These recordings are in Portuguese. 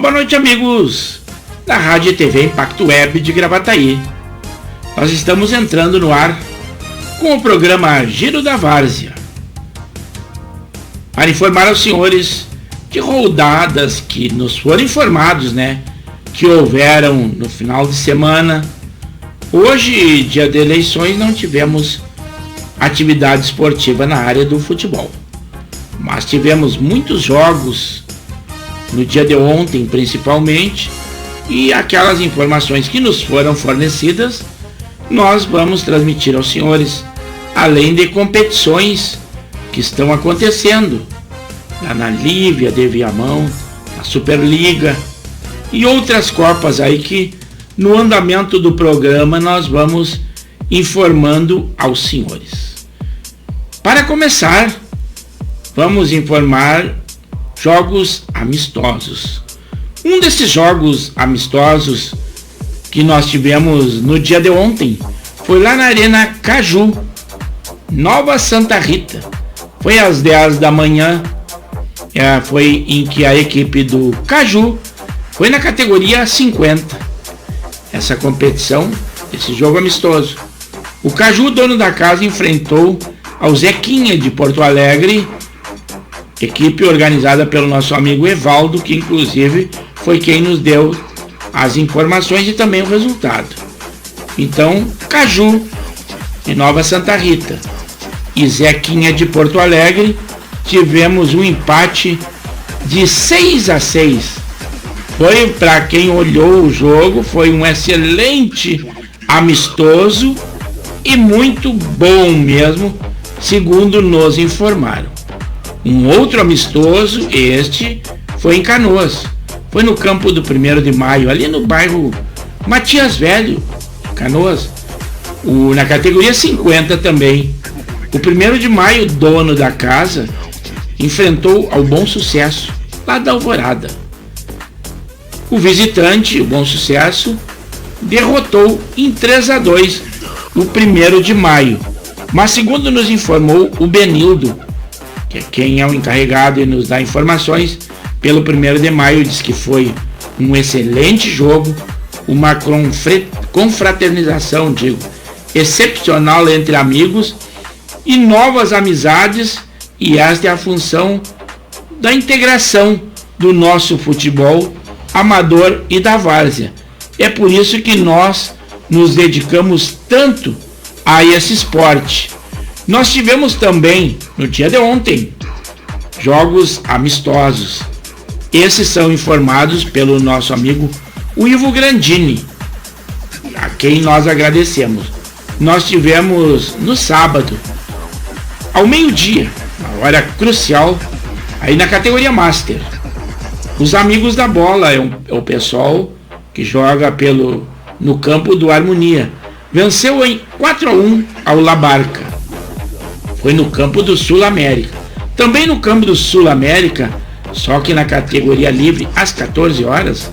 boa noite, amigos da Rádio e TV Impacto Web de Gravataí. Nós estamos entrando no ar com o programa Giro da Várzea, para informar aos senhores de rodadas que nos foram informados, que houveram no final de semana. Hoje, dia de eleições, não tivemos atividade esportiva na área do futebol, mas tivemos muitos jogos no dia de ontem, principalmente, e aquelas informações que nos foram fornecidas nós vamos transmitir aos senhores, além de competições que estão acontecendo lá na Lívia de Viamão, na Superliga e outras copas aí que no andamento do programa nós vamos informando aos senhores. Para começar, vamos informar jogos amistosos. Um desses jogos amistosos que nós tivemos no dia de ontem foi lá na Arena Caju, Nova Santa Rita. Foi às 10 da manhã, foi em que a equipe do Caju foi na categoria 50. Essa competição, esse jogo amistoso. O Caju, dono da casa, enfrentou ao Zequinha de Porto Alegre, equipe organizada pelo nosso amigo Evaldo, que inclusive foi quem nos deu as informações e também o resultado. Então, Caju de Nova Santa Rita e Zequinha de Porto Alegre, tivemos um empate de 6-6. Foi, para quem olhou o jogo, foi um excelente amistoso e muito bom mesmo, segundo nos informaram. Um outro amistoso, este, foi em Canoas. Foi no campo do 1º de Maio, ali no bairro Matias Velho, Canoas. Na categoria 50 também. O 1º de Maio, dono da casa, enfrentou ao Bom Sucesso, lá da Alvorada. O visitante, o Bom Sucesso, derrotou em 3-2 o 1º de Maio. Mas segundo nos informou o Benildo, que é quem é o encarregado e nos dá informações, pelo 1º de Maio, diz que foi um excelente jogo, uma confraternização, excepcional entre amigos e novas amizades, e esta é a função da integração do nosso futebol amador e da várzea. É por isso que nós nos dedicamos tanto a esse esporte. Nós tivemos também, no dia de ontem, jogos amistosos. Esses são informados pelo nosso amigo o Ivo Grandini, a quem nós agradecemos. Nós tivemos no sábado, ao meio-dia, uma hora crucial, aí na categoria Master. Os amigos da bola, é o pessoal que joga no campo do Harmonia. Venceu em 4-1 ao La Barca. Foi no campo do Sul América. Também no campo do Sul América, só que na categoria livre, às 14 horas,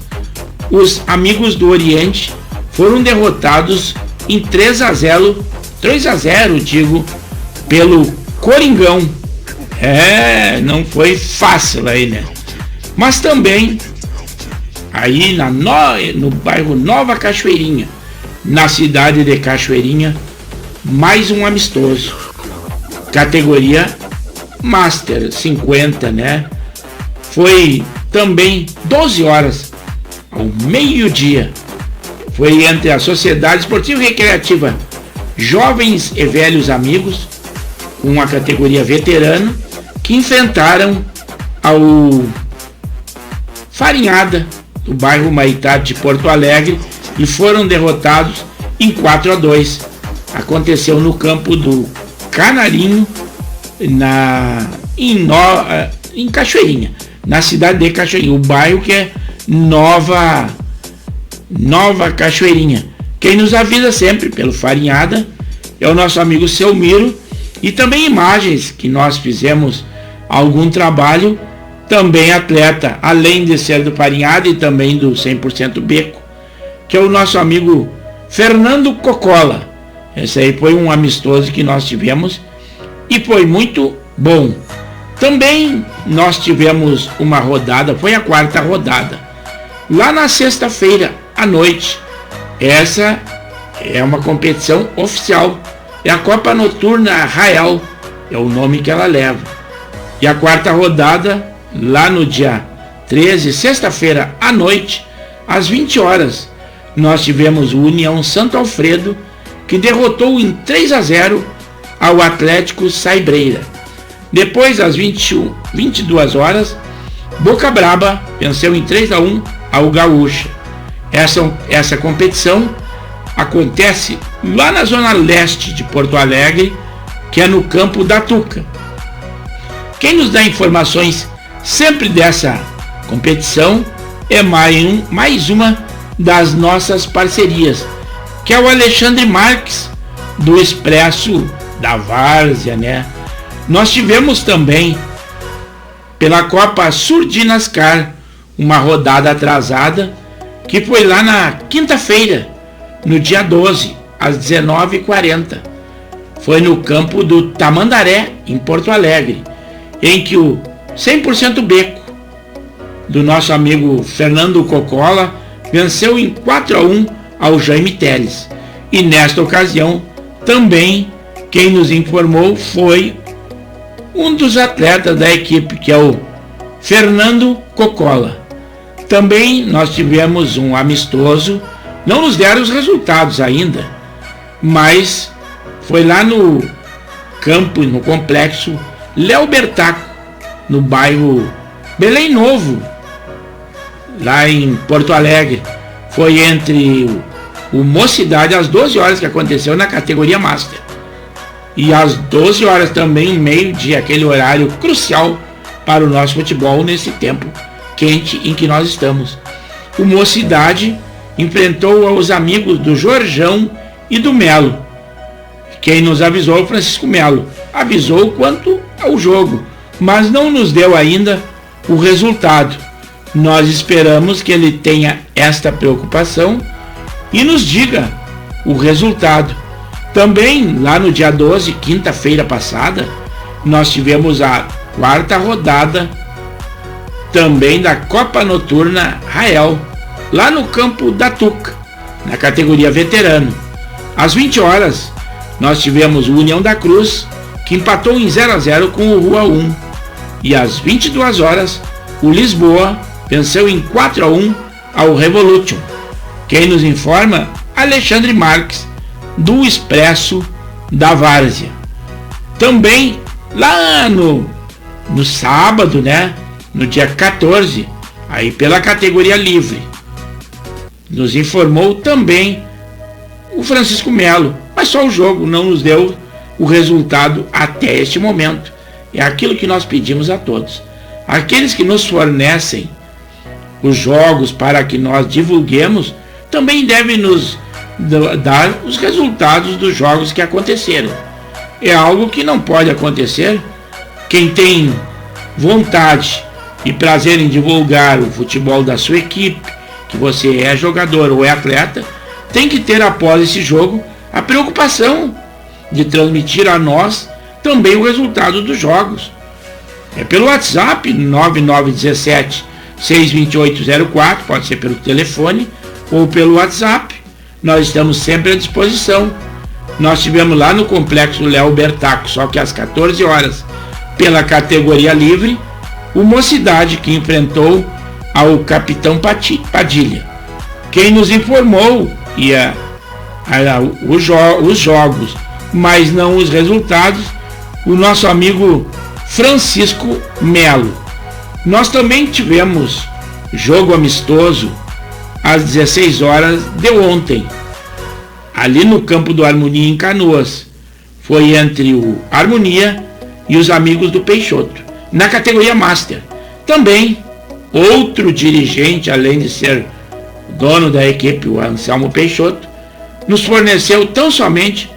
os amigos do Oriente foram derrotados em 3-0, pelo Coringão. Não foi fácil aí, Mas também, aí no bairro Nova Cachoeirinha, na cidade de Cachoeirinha, mais um amistoso. Categoria Master 50, Foi também 12 horas, ao meio-dia. Foi entre a Sociedade Esportiva e Recreativa Jovens e Velhos Amigos, com a categoria veterano, que enfrentaram ao Farinhada, do bairro Maitá de Porto Alegre, e foram derrotados em 4-2. Aconteceu no campo do Canarinho, em Cachoeirinha, na cidade de Cachoeirinha, o bairro que é Nova Cachoeirinha. Quem nos avisa sempre pelo Farinhada é o nosso amigo Selmiro, e também imagens que nós fizemos algum trabalho, também atleta, além de ser do Farinhada e também do 100% Beco, que é o nosso amigo Fernando Cocola. Esse aí foi um amistoso que nós tivemos e foi muito bom. Também nós tivemos uma rodada, foi a 4ª rodada, lá na sexta-feira à noite. Essa é uma competição oficial, é a Copa Noturna Arraial, é o nome que ela leva. E a quarta rodada, lá no dia 13, sexta-feira à noite, às 20 horas, nós tivemos o União Santo Alfredo, que derrotou em 3-0 ao Atlético Saibreira. Depois, às 22 horas, Boca Braba venceu em 3-1 ao Gaúcha. Essa competição acontece lá na zona leste de Porto Alegre, que é no campo da Tuca. Quem nos dá informações sempre dessa competição é mais uma das nossas parcerias, que é o Alexandre Marques, do Expresso da Várzea, né? Nós tivemos também, pela Copa Surdinascar, uma rodada atrasada, que foi lá na quinta-feira, no dia 12, às 19h40. Foi no campo do Tamandaré, em Porto Alegre, em que o 100% Beco, do nosso amigo Fernando Cocola, venceu em 4-1 ao Jaime Teles. E nesta ocasião, também, quem nos informou foi um dos atletas da equipe, que é o Fernando Cocola. Também nós tivemos um amistoso, não nos deram os resultados ainda, mas foi lá no campo, no complexo Léo Bertaco, no bairro Belém Novo, lá em Porto Alegre. Foi entre o Mocidade, às 12 horas, que aconteceu na categoria Master. E às 12 horas também, meio-dia, aquele horário crucial para o nosso futebol nesse tempo quente em que nós estamos. O Mocidade enfrentou os amigos do Jorjão e do Melo. Quem nos avisou, o Francisco Melo, avisou quanto ao jogo, mas não nos deu ainda o resultado. Nós esperamos que ele tenha esta preocupação e nos diga o resultado. Também lá no dia 12, quinta-feira passada, nós tivemos a quarta rodada também da Copa Noturna Rael, lá no campo da Tuca, na categoria veterano. Às 20 horas, nós tivemos o União da Cruz, que empatou em 0-0 com o Rua 1. E às 22 horas, o Lisboa venceu em 4-1 ao Revolution. Quem nos informa? Alexandre Marques, do Expresso da Várzea. Também lá no sábado, né, no dia 14, aí pela categoria livre, nos informou também o Francisco Melo, mas só o jogo não nos deu o resultado até este momento. É aquilo que nós pedimos a todos. Aqueles que nos fornecem os jogos para que nós divulguemos, também devem nos dar os resultados dos jogos que aconteceram. É algo que não pode acontecer. Quem tem vontade e prazer em divulgar o futebol da sua equipe, que você é jogador ou é atleta, tem que ter após esse jogo a preocupação de transmitir a nós também o resultado dos jogos. É pelo WhatsApp 9917-62804, pode ser pelo telefone ou pelo WhatsApp. Nós estamos sempre à disposição. Nós tivemos lá no complexo Léo Bertaco, só que às 14 horas, pela categoria livre, o Mocidade, que enfrentou ao Capitão Padilha. Quem nos informou os jogos, mas não os resultados, o nosso amigo Francisco Melo. Nós também tivemos jogo amistoso às 16 horas de ontem, ali no campo do Harmonia, em Canoas. Foi entre o Harmonia e os amigos do Peixoto, na categoria Master. Também outro dirigente, além de ser dono da equipe, o Anselmo Peixoto, nos forneceu tão somente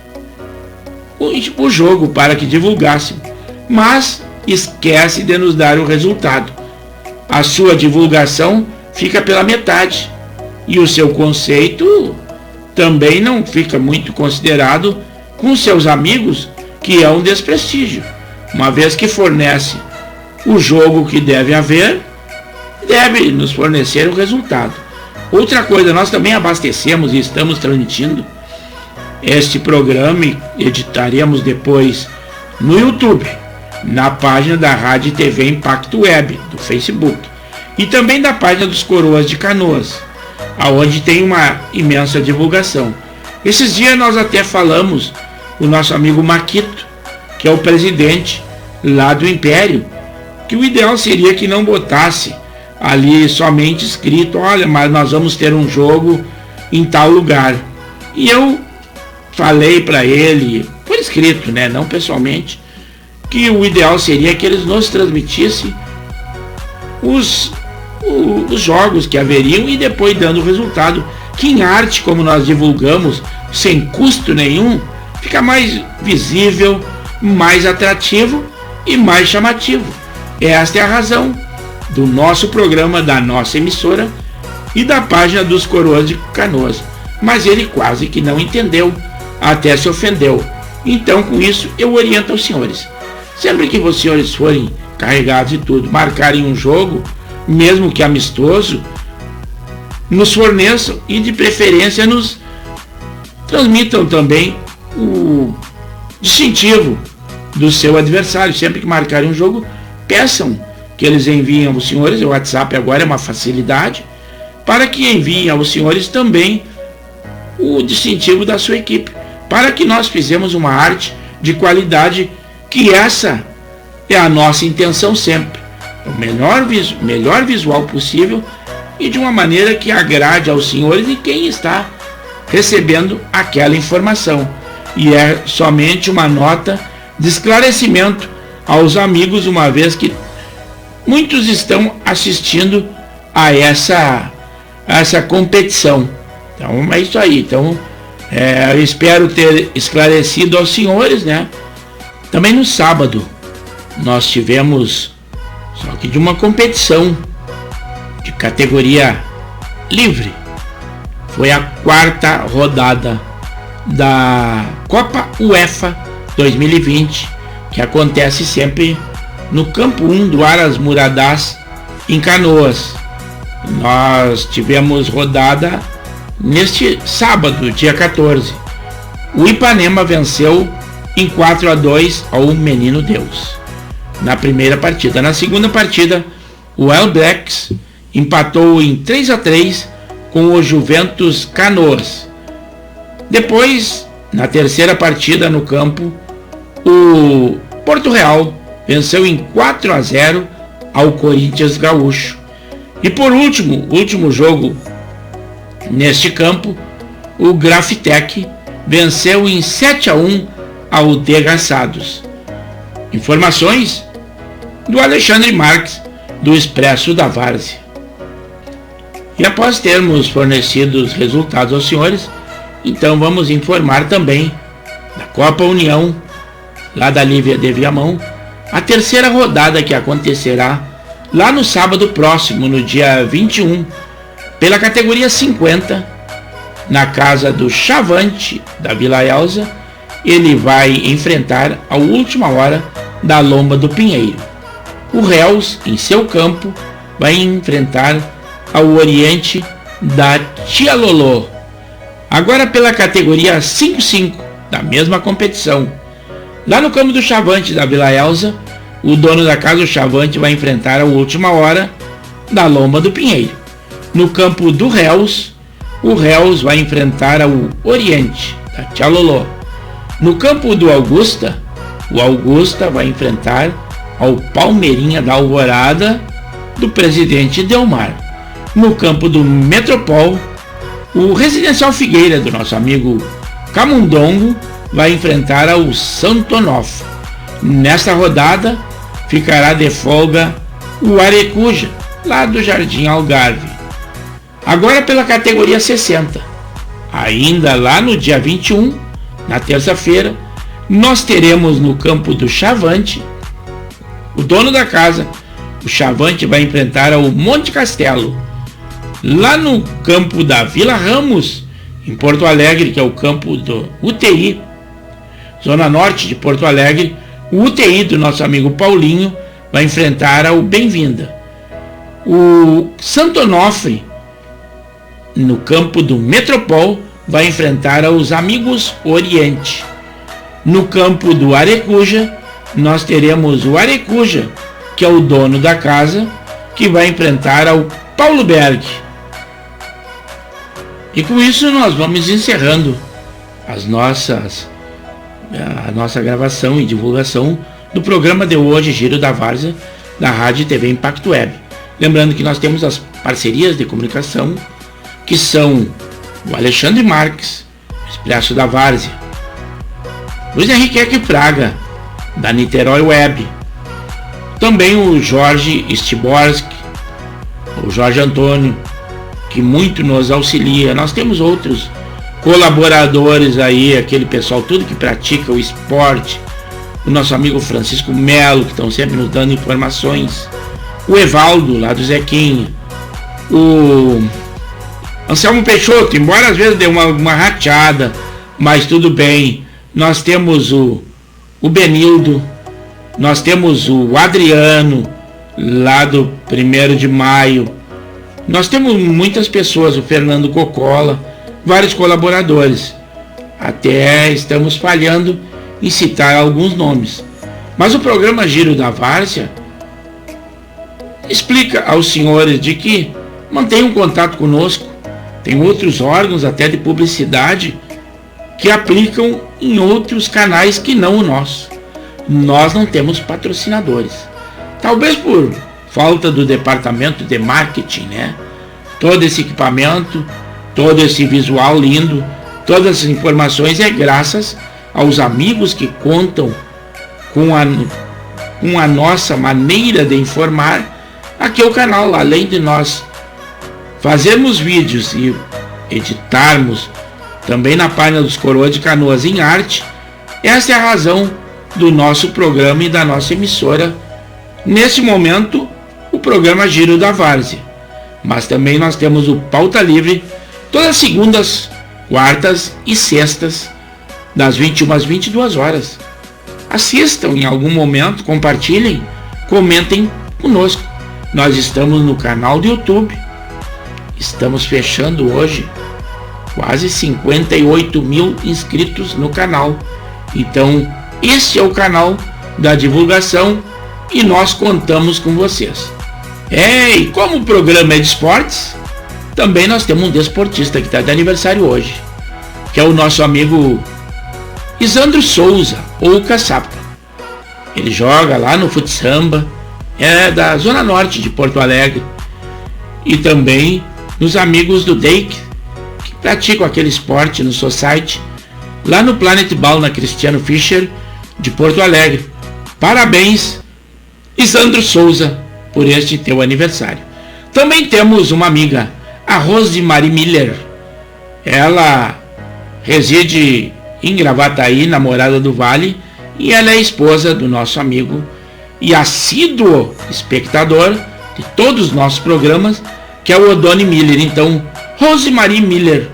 o jogo para que divulgássemos, mas esquece de nos dar o resultado. A sua divulgação fica pela metade e o seu conceito também não fica muito considerado com seus amigos, que é um desprestígio, uma vez que fornece o jogo que deve haver deve nos fornecer o resultado. Outra coisa, nós também abastecemos e estamos transmitindo este programa e editaremos depois no YouTube, na página da Rádio e TV Impacto Web, do Facebook, e também da página dos Coroas de Canoas, aonde tem uma imensa divulgação. Esses dias nós até falamos, o nosso amigo Maquito, que é o presidente lá do Império, que o ideal seria que não botasse ali somente escrito, olha, mas nós vamos ter um jogo em tal lugar. E eu falei para ele, por escrito, né, não pessoalmente, que o ideal seria que eles nos transmitissem os jogos que haveriam e depois dando o resultado, que em arte, como nós divulgamos, sem custo nenhum, fica mais visível, mais atrativo e mais chamativo. Esta é a razão do nosso programa, da nossa emissora e da página dos Coroas de Canoas. Mas ele quase que não entendeu, até se ofendeu. Então, com isso, eu oriento aos senhores. Sempre que os senhores forem carregados e tudo, marcarem um jogo, mesmo que amistoso, nos forneçam e de preferência nos transmitam também o distintivo do seu adversário. Sempre que marcarem um jogo, peçam que eles enviem aos senhores, o WhatsApp agora é uma facilidade, para que enviem aos senhores também o distintivo da sua equipe, para que nós fizemos uma arte de qualidade, que essa é a nossa intenção sempre. O melhor visual possível e de uma maneira que agrade aos senhores e quem está recebendo aquela informação. E é somente uma nota de esclarecimento aos amigos, uma vez que muitos estão assistindo a essa competição. Então é isso aí. Então eu espero ter esclarecido aos senhores, né? Também no sábado nós tivemos, só que de uma competição de categoria livre. Foi a 4ª rodada da Copa UEFA 2020, que acontece sempre no Campo 1 do Aras Muradás, em Canoas. Nós tivemos rodada neste sábado, dia 14. O Ipanema venceu em 4-2 ao Menino Deus na primeira partida. Na segunda partida, o All Blacks empatou em 3-3 com o Juventus Canoas. Depois, na terceira partida no campo, o Porto Real venceu em 4-0 ao Corinthians Gaúcho. E por último, o último jogo neste campo, o Grafitec venceu em 7-1 ao Degaçados. Informações do Alexandre Marques, do Expresso da Várzea. E após termos fornecido os resultados aos senhores, então vamos informar também da Copa União, lá da Lívia de Viamão, a terceira rodada que acontecerá lá no sábado próximo, no dia 21, pela categoria 50, na casa do Chavante, da Vila Elza. Ele vai enfrentar a última hora da Lomba do Pinheiro. O Reus, em seu campo, vai enfrentar ao Oriente da Tia Lolô. Agora pela categoria 5-5 da mesma competição. Lá no campo do Chavante, da Vila Elza, o dono da casa, o Chavante, vai enfrentar a última hora da Lomba do Pinheiro. No campo do Reus, o Reus vai enfrentar ao Oriente da Tia Lolô. No campo do Augusta, o Augusta vai enfrentar ao Palmeirinha da Alvorada, do Presidente Delmar. No campo do Metropol, o Residencial Figueira, do nosso amigo Camundongo, vai enfrentar ao Santo Onofre. Nesta rodada, ficará de folga o Arecuja, lá do Jardim Algarve. Agora pela categoria 60. Ainda lá no dia 21, na terça-feira, nós teremos no campo do Chavante, o dono da casa, o Chavante, vai enfrentar ao Monte Castelo. Lá no campo da Vila Ramos, em Porto Alegre, que é o campo do UTI, Zona Norte de Porto Alegre, o UTI do nosso amigo Paulinho vai enfrentar ao Bem-vinda. O Santo Onofre, no campo do Metropol, vai enfrentar os Amigos Oriente. No campo do Arecuja, nós teremos o Arecuja, que é o dono da casa, que vai enfrentar ao Paulo Berg. E com isso nós vamos encerrando a nossa gravação e divulgação do programa de hoje, Giro da Várzea, da Rádio e TV Impacto Web. Lembrando que nós temos as parcerias de comunicação, que são o Alexandre Marques, Expresso da Várzea, Luiz Henrique Eck Praga, da Niterói Web, também o Jorge Stiborski, o Jorge Antônio, que muito nos auxilia. Nós temos outros colaboradores aí, aquele pessoal tudo que pratica o esporte, o nosso amigo Francisco Melo, que estão sempre nos dando informações, o Evaldo, lá do Zequinha, o Anselmo Peixoto, embora às vezes dê uma rateada, mas tudo bem. Nós temos o Benildo, nós temos o Adriano, lá do 1º de Maio, nós temos muitas pessoas, o Fernando Cocola, vários colaboradores, até estamos falhando em citar alguns nomes. Mas o programa Giro da Várzea explica aos senhores de que mantenham contato conosco. Tem outros órgãos até de publicidade que aplicam em outros canais que não o nosso. Nós não temos patrocinadores. Talvez por falta do departamento de marketing, né? Todo esse equipamento, todo esse visual lindo, todas as informações é graças aos amigos que contam com a nossa maneira de informar. Aqui é o canal, além de nós fazermos vídeos e editarmos também na página dos Coroas de Canoas em arte, essa é a razão do nosso programa e da nossa emissora. Nesse momento, o programa Giro da Várzea. Mas também nós temos o Pauta Livre, todas as segundas, quartas e sextas, das 21 às 22 horas. Assistam em algum momento, compartilhem, comentem conosco. Nós estamos no canal do YouTube. Estamos fechando hoje quase 58 mil inscritos no canal. Então, esse é o canal da divulgação e nós contamos com vocês. E como o programa é de esportes, também nós temos um desportista que está de aniversário hoje, que é o nosso amigo Isandro Souza, ou Caçapa. Ele joga lá no Futsamba, é da Zona Norte de Porto Alegre. E também nos amigos do Dake, que praticam aquele esporte no Society, lá no Planet Ball, na Cristiano Fischer, de Porto Alegre. Parabéns, Isandro Souza, por este teu aniversário. Também temos uma amiga, a Rosemary Miller. Ela reside em Gravataí, na Morada do Vale, e ela é esposa do nosso amigo e assíduo espectador de todos os nossos programas, que é o Odone Miller. Então, Rosemary Miller,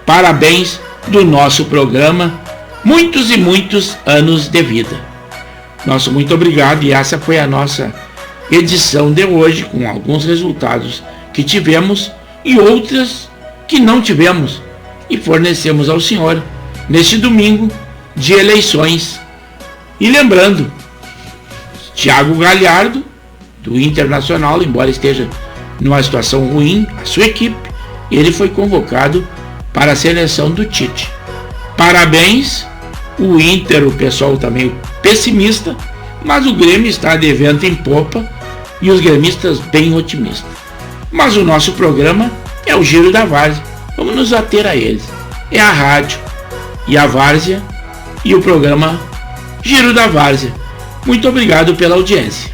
parabéns do nosso programa, muitos e muitos anos de vida. Nosso muito obrigado, e essa foi a nossa edição de hoje, com alguns resultados que tivemos e outras que não tivemos, e fornecemos ao senhor neste domingo de eleições. E lembrando, Thiago Galhardo, do Internacional, embora esteja numa situação ruim, a sua equipe, ele foi convocado para a seleção do Tite. Parabéns, o Inter, o pessoal está meio pessimista, mas o Grêmio está de vento em popa e os gremistas bem otimistas. Mas o nosso programa é o Giro da Várzea, vamos nos ater a eles. É a rádio e a Várzea e o programa Giro da Várzea. Muito obrigado pela audiência.